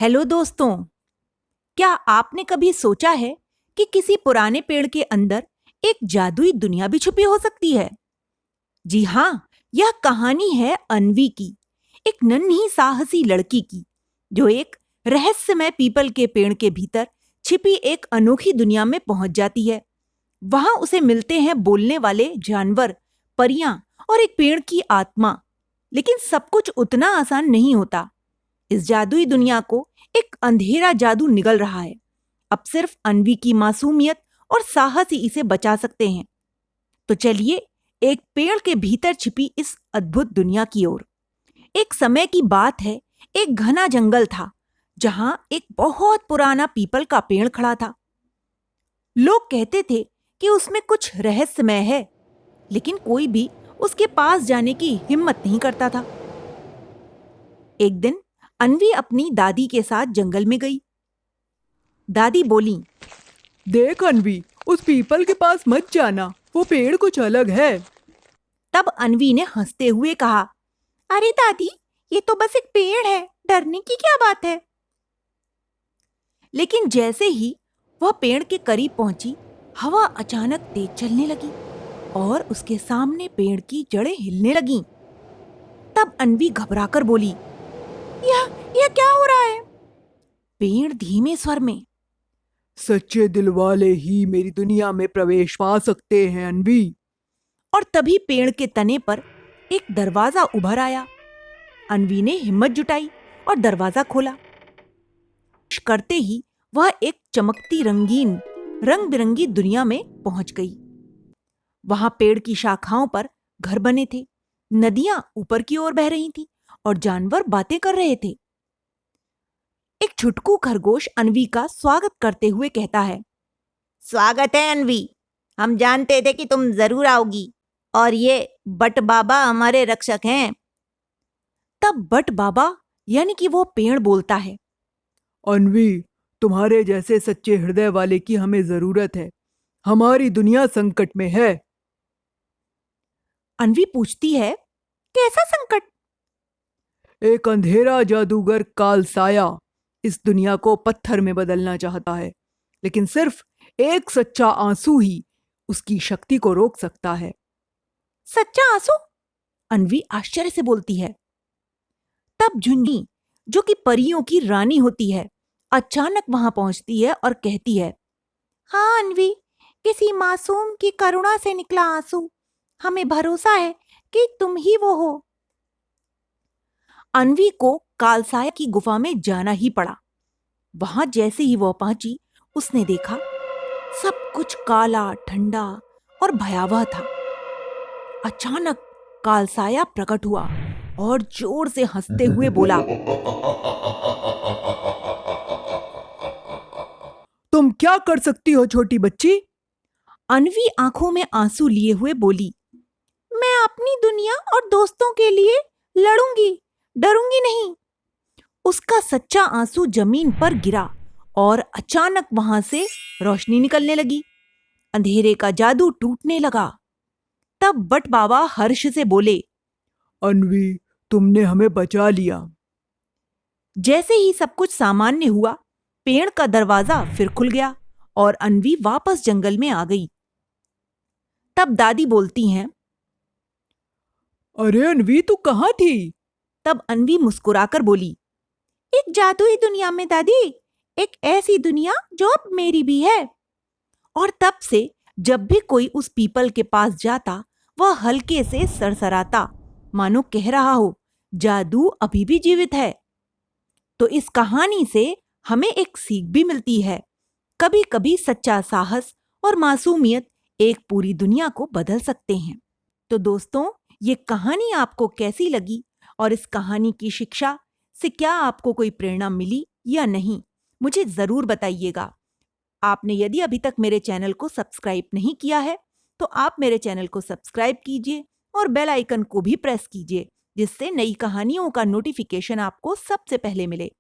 Hello दोस्तों, क्या आपने कभी सोचा है कि किसी पुराने पेड़ के अंदर एक जादुई दुनिया भी छुपी हो सकती है? जी हाँ, यह कहानी है अन्वी की, एक नन्ही साहसी लड़की की, जो एक रहस्यमय पीपल के पेड़ के भीतर छिपी एक अनोखी दुनिया में पहुंच जाती है। वहां उसे मिलते हैं बोलने वाले जानवर, परियां और एक पेड़ की आत्मा। लेकिन सब कुछ उतना आसान नहीं होता। इस जादुई दुनिया को एक अंधेरा जादू निगल रहा है। अब सिर्फ अन्वी की मासूमियत और साहस ही इसे बचा सकते हैं। तो चलिए एक पेड़ के भीतर छिपी इस अद्भुत दुनिया की ओर। एक समय की बात है, एक घना जंगल था जहां एक बहुत पुराना पीपल का पेड़ खड़ा था। लोग कहते थे कि उसमें कुछ रहस्यमय है, लेकिन कोई भी उसके पास जाने की हिम्मत नहीं करता था। एक दिन अन्वी अपनी दादी के साथ जंगल में गई। दादी बोली, देख अनवी, उस पीपल के पास मत जाना, वो पेड़ कुछ अलग है। तब अन्वी ने हंसते हुए कहा, अरे दादी, ये तो बस एक पेड़ है, डरने की क्या बात है। लेकिन जैसे ही वह पेड़ के करीब पहुंची, हवा अचानक तेज चलने लगी और उसके सामने पेड़ की जड़ें हिलने लगीं। तब अन्वी घबराकर बोली, यह क्या हो रहा है? पेड़ धीमे स्वर में, सच्चे दिल वाले ही मेरी दुनिया में प्रवेश पा सकते हैं अनवी। और तभी पेड़ के तने पर एक दरवाजा उभर आया। अन्वी ने हिम्मत जुटाई और दरवाजा खोला। करते ही वह एक चमकती रंगीन रंग बिरंगी दुनिया में पहुंच गई। वहां पेड़ की शाखाओं पर घर बने थे, नदियां ऊपर की ओर बह रही थीं और जानवर बातें कर रहे थे। एक छुटकू खरगोश अन्वी का स्वागत करते हुए कहता है, स्वागत है अन्वी, हम जानते थे कि तुम जरूर आओगी, और ये बट बाबा हमारे रक्षक हैं। तब बट बाबा यानी कि वो पेड़ बोलता है, अनवी, तुम्हारे जैसे सच्चे हृदय वाले की हमें जरूरत है। हमारी दुनिया संकट में है। अन्वी पूछती है, कैसा संकट? एक अंधेरा जादूगर काल साया इस दुनिया को पत्थर में बदलना चाहता है, लेकिन सिर्फ एक सच्चा आंसू ही उसकी शक्ति को रोक सकता है। सच्चा आंसू? अन्वी आश्चर्य से बोलती है। तब झुंझुनी, जो कि परियों की रानी होती है, अचानक वहां पहुंचती है और कहती है, हाँ अन्वी, किसी मासूम की करुणा से निकला आंसू। हमें भरोसा है कि तुम ही वो हो। अन्वी को कालसाया की गुफा में जाना ही पड़ा। वहां जैसे ही वह पहुंची, उसने देखा सब कुछ काला, ठंडा और भयावह था। अचानक कालसाया प्रकट हुआ और जोर से हंसते हुए बोला, तुम क्या कर सकती हो छोटी बच्ची? अन्वी आंखों में आंसू लिए हुए बोली, मैं अपनी दुनिया और दोस्तों के लिए लड़ूंगी, डरूंगी नहीं। उसका सच्चा आंसू जमीन पर गिरा और अचानक वहां से रोशनी निकलने लगी। अंधेरे का जादू टूटने लगा। तब बट बाबा हर्ष से बोले, अनवी, तुमने हमें बचा लिया। जैसे ही सब कुछ सामान्य हुआ, पेड़ का दरवाजा फिर खुल गया और अन्वी वापस जंगल में आ गई। तब दादी बोलती हैं, अरे अनवी, तू कहाँ थी? तब अन्वी मुस्कुराकर बोली, एक जादुई दुनिया में दादी, एक ऐसी दुनिया जो अब मेरी भी है। और तब से जब भी कोई उस पीपल के पास जाता, वह हल्के से सरसराता, मानो कह रहा हो, जादू अभी भी जीवित है। तो इस कहानी से हमें एक सीख भी मिलती है। कभी कभी सच्चा साहस और मासूमियत एक पूरी दुनिया को बदल सकते हैं। तो दोस्तों, ये कहानी आपको कैसी लगी और इस कहानी की शिक्षा से क्या आपको कोई प्रेरणा मिली या नहीं, मुझे जरूर बताइएगा। आपने यदि अभी तक मेरे चैनल को सब्सक्राइब नहीं किया है, तो आप मेरे चैनल को सब्सक्राइब कीजिए और बेल आइकन को भी प्रेस कीजिए, जिससे नई कहानियों का नोटिफिकेशन आपको सबसे पहले मिले।